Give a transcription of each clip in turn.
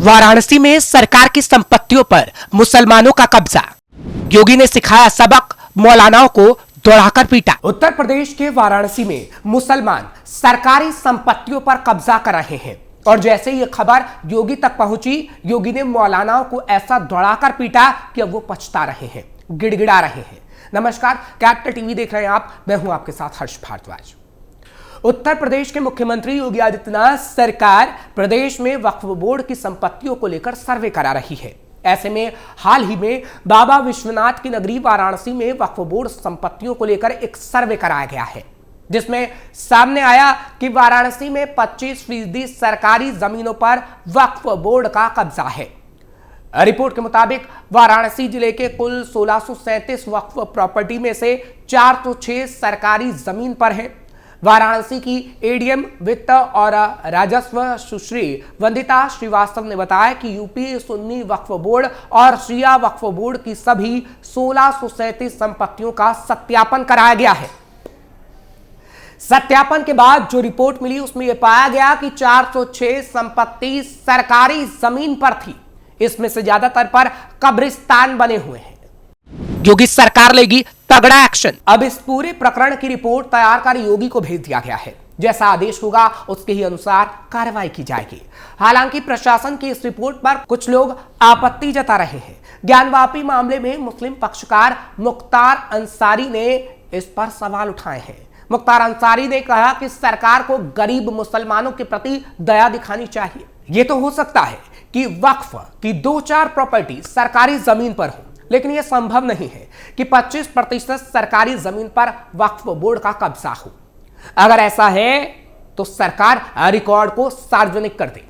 वाराणसी में सरकार की संपत्तियों पर मुसलमानों का कब्जा। योगी ने सिखाया सबक, मौलानाओं को दौड़ाकर पीटा। उत्तर प्रदेश के वाराणसी में मुसलमान सरकारी संपत्तियों पर कब्जा कर रहे हैं और जैसे ये खबर योगी तक पहुंची, योगी ने मौलानाओं को ऐसा दौड़ाकर पीटा कि अब वो पछता रहे हैं, गिड़गिड़ा रहे हैं। नमस्कार, कैपिटल टीवी देख रहे हैं आप, मैं हूं आपके साथ हर्ष भारद्वाज। उत्तर प्रदेश के मुख्यमंत्री योगी आदित्यनाथ सरकार प्रदेश में वक्फ बोर्ड की संपत्तियों को लेकर सर्वे करा रही है। ऐसे में हाल ही में बाबा विश्वनाथ की नगरी वाराणसी में वक्फ बोर्ड संपत्तियों को लेकर एक सर्वे कराया गया है, जिसमें सामने आया कि वाराणसी में 25% सरकारी जमीनों पर वक्फ बोर्ड का कब्जा है। रिपोर्ट के मुताबिक वाराणसी जिले के कुल 1637 वक्फ प्रॉपर्टी में से 406 सरकारी जमीन पर है। वाराणसी की एडीएम वित्त और राजस्व सुश्री वंदिता श्रीवास्तव ने बताया कि यूपी सुन्नी वक्फ बोर्ड और शिया वक्फ बोर्ड की सभी 1637 संपत्तियों का सत्यापन कराया गया है। सत्यापन के बाद जो रिपोर्ट मिली उसमें यह पाया गया कि 406 संपत्ति सरकारी जमीन पर थी। इसमें से ज्यादातर पर कब्रिस्तान बने हुए हैं। योगी सरकार लेगी तगड़ा एक्शन। अब इस पूरे प्रकरण की रिपोर्ट तैयार कर योगी को भेज दिया गया है। जैसा आदेश होगा उसके ही अनुसार कार्रवाई की जाएगी। हालांकि प्रशासन की इस रिपोर्ट पर कुछ लोग आपत्ति जता रहे हैं। ज्ञानवापी मामले में मुस्लिम पक्षकार मुख्तार अंसारी ने इस पर सवाल उठाए हैं। मुख्तार अंसारी ने कहा कि सरकार को गरीब मुसलमानों के प्रति दया दिखानी चाहिए। यह तो हो सकता है कि वक्फ की 2-4 प्रॉपर्टी सरकारी जमीन पर हो, लेकिन यह संभव नहीं है कि 25% सरकारी जमीन पर वक्फ बोर्ड का कब्जा हो। अगर ऐसा है तो सरकार रिकॉर्ड को सार्वजनिक कर दे।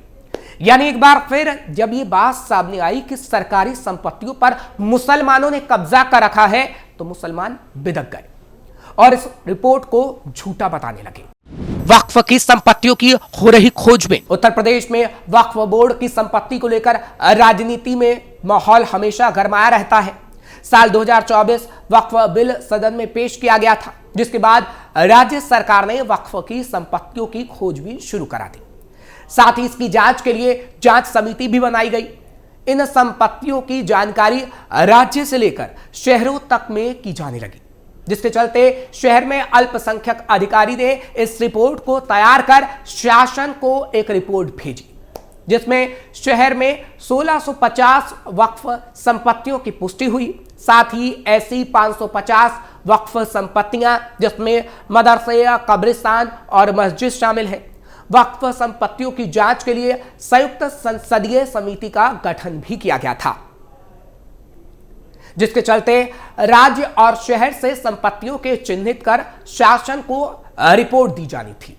यानी एक बार फिर जब यह बात सामने आई कि सरकारी संपत्तियों पर मुसलमानों ने कब्जा कर रखा है, तो मुसलमान बिदक गए और इस रिपोर्ट को झूठा बताने लगे। वक्फ की संपत्तियों की हो रही खोजबीन। उत्तर प्रदेश में वक्फ बोर्ड की संपत्ति को लेकर राजनीति में माहौल हमेशा गरमाया रहता है। साल 2024 वक्फ बिल सदन में पेश किया गया था, जिसके बाद राज्य सरकार ने वक्फ की संपत्तियों की खोजबीन शुरू करा दी। साथ ही इसकी जांच के लिए जांच समिति भी बनाई गई। इन संपत्तियों की जानकारी राज्य से लेकर शहरों तक में की जाने लगी, जिसके चलते शहर में अल्पसंख्यक अधिकारी ने इस रिपोर्ट को तैयार कर शासन को एक रिपोर्ट भेजी, जिसमें शहर में 1650 वक्फ संपत्तियों की पुष्टि हुई। साथ ही ऐसी 550 वक्फ संपत्तियां जिसमें मदरसे, कब्रिस्तान और मस्जिद शामिल है। वक्फ संपत्तियों की जांच के लिए संयुक्त संसदीय समिति का गठन भी किया गया था, जिसके चलते राज्य और शहर से संपत्तियों के चिन्हित कर शासन को रिपोर्ट दी जानी थी,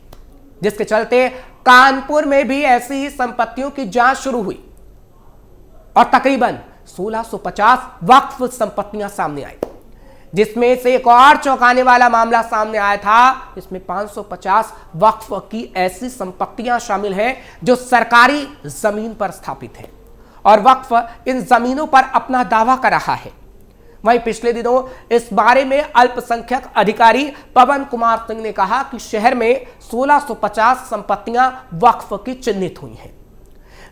जिसके चलते कानपुर में भी ऐसी ही संपत्तियों की जांच शुरू हुई और तकरीबन 1650 वक्फ संपत्तियां सामने आई, जिसमें से एक और चौंकाने वाला मामला सामने आया था। इसमें 550 वक्फ की ऐसी संपत्तियां शामिल हैं जो सरकारी जमीन पर स्थापित है और वक्फ इन जमीनों पर अपना दावा कर रहा है। वहीं पिछले दिनों इस बारे में अल्पसंख्यक अधिकारी पवन कुमार सिंह ने कहा कि शहर में 1650 संपत्तियां वक्फ की चिन्हित हुई हैं,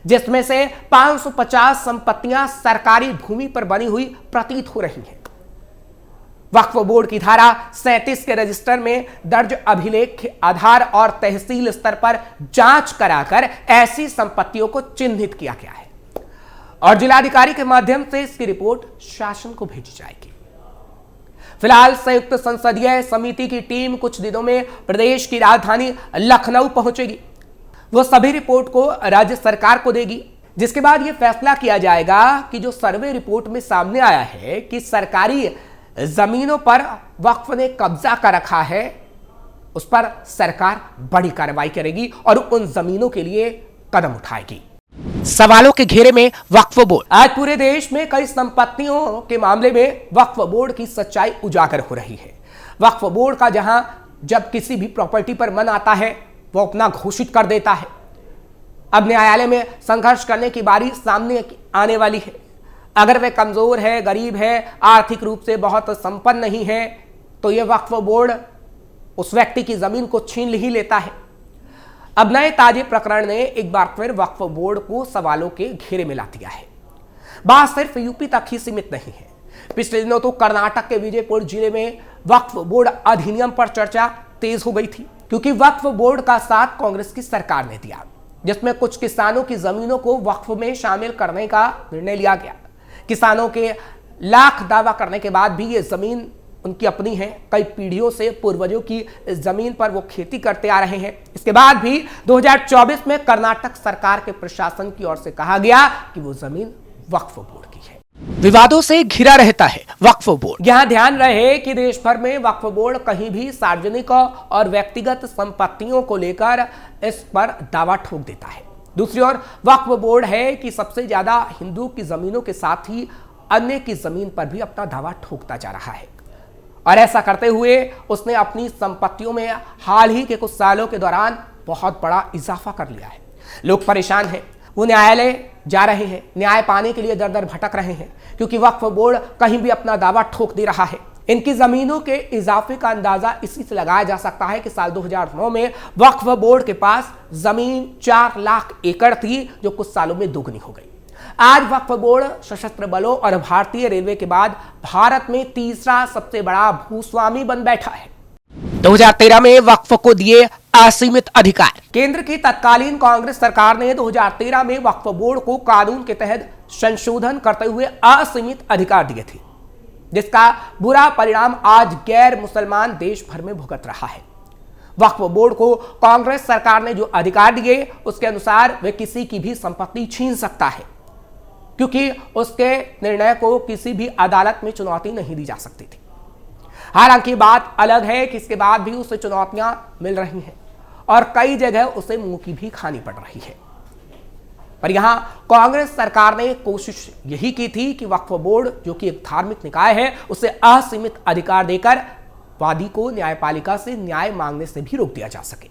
जिसमें से 550 संपत्तियां सरकारी भूमि पर बनी हुई प्रतीत हो रही हैं। वक्फ बोर्ड की धारा 37 के रजिस्टर में दर्ज अभिलेख के आधार और तहसील स्तर पर जांच कराकर ऐसी संपत्तियों को चिन्हित किया गया है और जिलाधिकारी के माध्यम से इसकी रिपोर्ट शासन को भेजी जाएगी। फिलहाल संयुक्त संसदीय समिति की टीम कुछ दिनों में प्रदेश की राजधानी लखनऊ पहुंचेगी। वो सभी रिपोर्ट को राज्य सरकार को देगी, जिसके बाद यह फैसला किया जाएगा कि जो सर्वे रिपोर्ट में सामने आया है कि सरकारी जमीनों पर वक्फ ने कब्जा कर रखा है, उस पर सरकार बड़ी कार्रवाई करेगी और उन जमीनों के लिए कदम उठाएगी। सवालों के घेरे में वक्फ बोर्ड। आज पूरे देश में कई संपत्तियों के मामले में वक्फ बोर्ड की सच्चाई उजागर हो रही है। वक्फ बोर्ड का जहां जब किसी भी प्रॉपर्टी पर मन आता है वो अपना घोषित कर देता है। अब न्यायालय में संघर्ष करने की बारी सामने आने वाली है। अगर वह कमजोर है, गरीब है, आर्थिक रूप से बहुत संपन्न नहीं है, तो यह वक्फ बोर्ड उस व्यक्ति की जमीन को छीन ही लेता है। अब नए ताजे प्रकरण ने एक बार फिर वक्फ बोर्ड को सवालों के घेरे में ला दिया है। बात सिर्फ यूपी तक ही सीमित नहीं है। पिछले दिनों तो कर्नाटक के विजयपुर जिले में वक्फ बोर्ड अधिनियम पर चर्चा तेज हो गई थी, क्योंकि वक्फ बोर्ड का साथ कांग्रेस की सरकार ने दिया, जिसमें कुछ किसानों की जमीनों को वक्फ में शामिल करने का निर्णय लिया गया। किसानों के लाख दावा करने के बाद भी ये जमीन उनकी अपनी है। कई पीढ़ियों से पूर्वजों की इस जमीन पर वो खेती करते आ रहे हैं। इसके बाद भी 2024 में कर्नाटक सरकार के प्रशासन की ओर से कहा गया कि वो जमीन वक्फ बोर्ड की है। विवादों से घिरा रहता है वक्फ बोर्ड। यहां ध्यान रहे कि देश भर में वक्फ बोर्ड कहीं भी सार्वजनिक और व्यक्तिगत संपत्तियों को लेकर इस पर दावा ठोक देता है। दूसरी ओर वक्फ बोर्ड है कि सबसे ज्यादा हिंदुओं की जमीनों के साथ ही अन्य की जमीन पर भी अपना दावा ठोकता जा रहा है, और ऐसा करते हुए उसने अपनी संपत्तियों में हाल ही के कुछ सालों के दौरान बहुत बड़ा इजाफा कर लिया है। लोग परेशान हैं, वो न्यायालय जा रहे हैं, न्याय पाने के लिए दर दर भटक रहे हैं, क्योंकि वक्फ बोर्ड कहीं भी अपना दावा ठोक दे रहा है। इनकी जमीनों के इजाफे का अंदाजा इसी से लगाया जा सकता है कि साल 2009 में वक्फ बोर्ड के पास जमीन 4 लाख एकड़ थी, जो कुछ सालों में दोगुनी हो गई। आज वक्फ बोर्ड सशस्त्र बलों और भारतीय रेलवे के बाद भारत में तीसरा सबसे बड़ा भूस्वामी बन बैठा है। 2013 में वक्फ को दिए असीमित अधिकार। केंद्र की तत्कालीन कांग्रेस सरकार ने 2013 में वक्फ बोर्ड को कानून के तहत संशोधन करते हुए असीमित अधिकार दिए थे, जिसका बुरा परिणाम आज गैर मुसलमान देश भर में भुगत रहा है। वक्फ बोर्ड को कांग्रेस सरकार ने जो अधिकार दिए, उसके अनुसार वे किसी की भी संपत्ति छीन सकता है, क्योंकि उसके निर्णय को किसी भी अदालत में चुनौती नहीं दी जा सकती थी। हालांकि बात अलग है कि इसके बाद भी उसे चुनौतियां मिल रही हैं और कई जगह उसे मुंह की भी खानी पड़ रही है। पर यहां कांग्रेस सरकार ने कोशिश यही की थी कि वक्फ बोर्ड, जो कि एक धार्मिक निकाय है, उसे असीमित अधिकार देकर वादी को न्यायपालिका से न्याय मांगने से भी रोक दिया जा सके,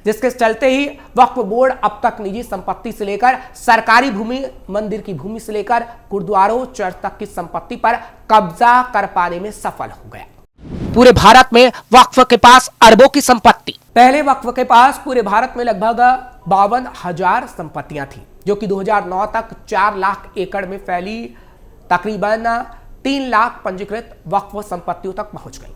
जिसके चलते ही वक्फ बोर्ड अब तक निजी संपत्ति से लेकर सरकारी भूमि, मंदिर की भूमि से लेकर गुरुद्वारों, चर्च तक की संपत्ति पर कब्जा कर पाने में सफल हो गया। पूरे भारत में वक्फ के पास अरबों की संपत्ति। पहले वक्फ के पास पूरे भारत में लगभग 52,000 संपत्तियां थी, जो कि 2009 तक 4 लाख एकड़ में फैली तकरीबन 3 लाख पंजीकृत वक्फ संपत्तियों तक पहुंच गई।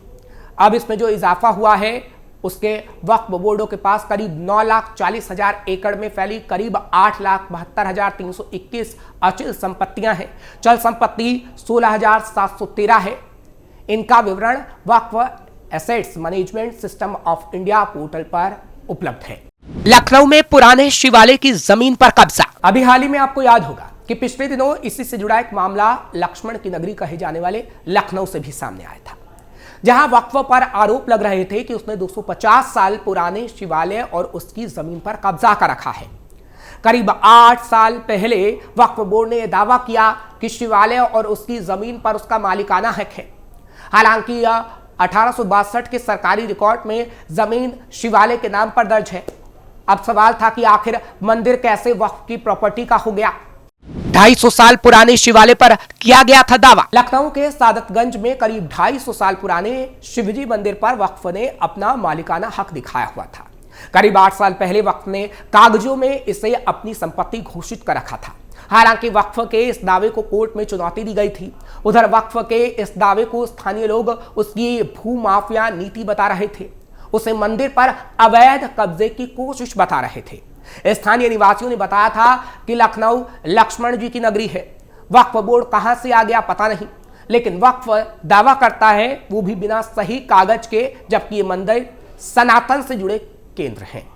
अब इसमें जो इजाफा हुआ है, उसके वक्फ बोर्डों के पास करीब 9,40,000 एकड़ में फैली करीब 8,72,321 अचल संपत्तियां हैं। चल संपत्ति 16,713 है। इनका विवरण Waqf assets management system of India portal पर उपलब्ध है। लखनऊ में पुराने शिवालय की जमीन पर कब्जा। अभी हाल ही में आपको याद होगा कि पिछले दिनों इसी से जुड़ा एक मामला लक्ष्मण की नगरी कहे जाने वाले लखनऊ से भी सामने आया था, जहां वक्फ पर आरोप लग रहे थे कि उसने 250 साल पुराने शिवालय और उसकी जमीन पर कब्जा कर रखा है। करीब 8 साल पहले वक्फ बोर्ड ने यह दावा किया कि शिवालय और उसकी जमीन पर उसका मालिकाना हक है। हालांकि यह 1862 के सरकारी रिकॉर्ड में जमीन शिवालय के नाम पर दर्ज है। अब सवाल था कि आखिर मंदिर कैसे वक्फ की प्रॉपर्टी का हो गया। 250 साल पुराने शिवालय पर किया गया था दावा। लखनऊ के सादतगंज में करीब 250 साल पुराने शिवजी मंदिर पर वक्फ ने अपना मालिकाना हक दिखाया हुआ था। करीब 8 साल पहले वक्फ ने कागजों में इसे अपनी संपत्ति घोषित कर रखा था। हालांकि वक्फ के इस दावे को कोर्ट में चुनौती दी गई थी। उधर वक्फ के इस दावे को स्थानीय लोग उसकी भूमाफिया नीति बता रहे थे, उसे मंदिर पर अवैध कब्जे की कोशिश बता रहे थे। स्थानीय निवासियों ने बताया था कि लखनऊ लक्ष्मण जी की नगरी है। वक्फ बोर्ड कहां से आ गया पता नहीं, लेकिन वक्फ दावा करता है वो भी बिना सही कागज के, जबकि ये मंदिर सनातन से जुड़े केंद्र हैं।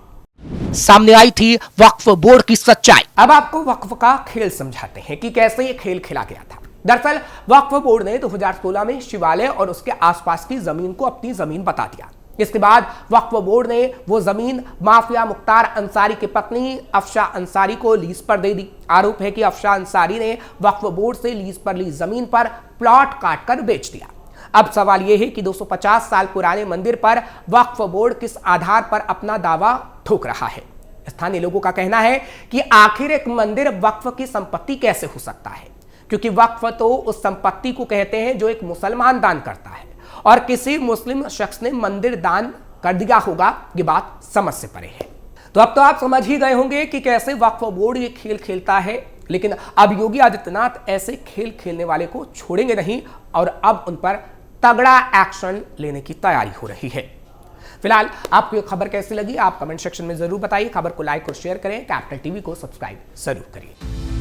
सामने आई थी वक्फ बोर्ड की सच्चाई। अब आपको वक्फ का खेल समझाते हैं कि कैसे ये खेल खेला गया था। दरअसल वक्फ बोर्ड ने 2016 में शिवालय और उसके आसपास की जमीन को अपनी जमीन बता दिया। इसके बाद वक्फ बोर्ड ने वो जमीन माफिया मुख्तार अंसारी की पत्नी अफशा अंसारी को लीज पर दे दी। आरोप है कि अफशा अंसारी ने वक्फ बोर्ड से लीज पर ली जमीन पर प्लॉट काटकर बेच दिया। अब सवाल यह है कि 250 साल पुराने मंदिर पर वक्फ बोर्ड किस आधार पर अपना दावा ठोक रहा है। स्थानीय लोगों का कहना है कि आखिर एक मंदिर वक्फ की संपत्ति कैसे हो सकता है, क्योंकि वक्फ तो उस संपत्ति को कहते हैं जो एक मुसलमान दान करता है, और किसी मुस्लिम शख्स ने मंदिर दान कर दिया होगा, ये बात समझ से परे है। तो अब तो आप समझ ही गए होंगे कि कैसे वक्फ बोर्ड ये खेल खेलता है, लेकिन अब योगी आदित्यनाथ ऐसे खेल खेलने वाले को छोड़ेंगे नहीं और अब उन पर तगड़ा एक्शन लेने की तैयारी हो रही है। फिलहाल आपको ये खबर कैसी लगी आप कमेंट सेक्शन में जरूर बताइए। खबर को लाइक और शेयर करें, कैपिटल टीवी को सब्सक्राइब जरूर करिए।